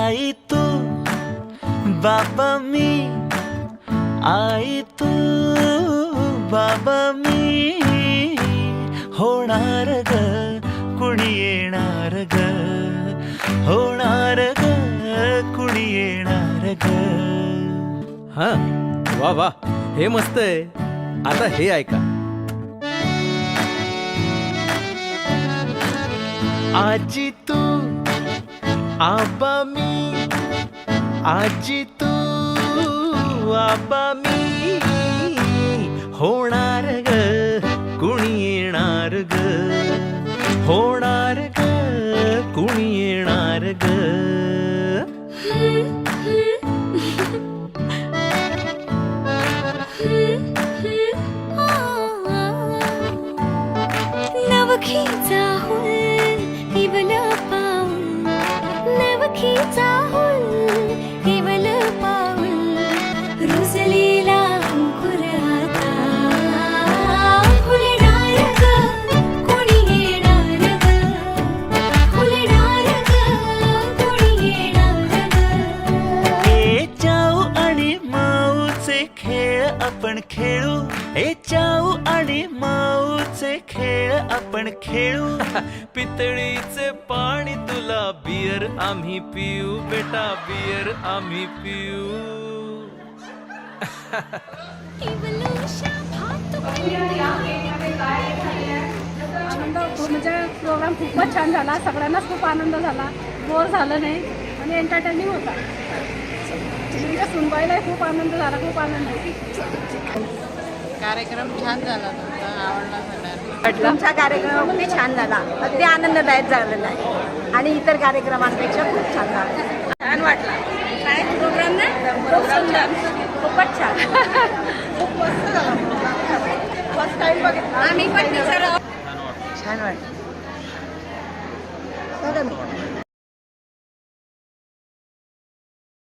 आई तू बाबा मी, आई तू बाबा मी, होणार ग कुणी येणार ग, होणार ग कुणी येणार ग. हा वा वा, हे मस्त आहे. आता हे ऐका. आजी तू आबा मी, आजी तू आबा मी, होणार ग कुणी येणार ग, होणार ग कुणी येणार ग. नवखीचा हुल केवल पाऊल, नवखीचा हुल केवल पाऊल, रुजलेला अंकुर आता फुलणार ग कोणी येणार ग, फुलणार ग कोणी येणार ग. ए जाऊ आणि माऊचे खेळ आपण खेळू, ए जाऊ आणि माऊचे खेळ आपण खेळू. पितळीचे पाणी तुला, बियर आम्ही पिऊ बेटा, बियर आम्ही पिऊ. म्हणजे प्रोग्राम खूपच छान झाला, सगळ्यांनाच खूप आनंद झाला, बोर झालं नाही आणि एंटरटेनिंग होता. म्हणजे सुनबाईला खूप आनंद झाला, खूप आनंद. कार्यक्रम छान झाला तुमचा, आवडला सगळ्यांना. तुमचा कार्यक्रम अगदी छान झाला, अगदी आनंददायक झालेला आहे आणि इतर कार्यक्रमांपेक्षा खूप छान झाला.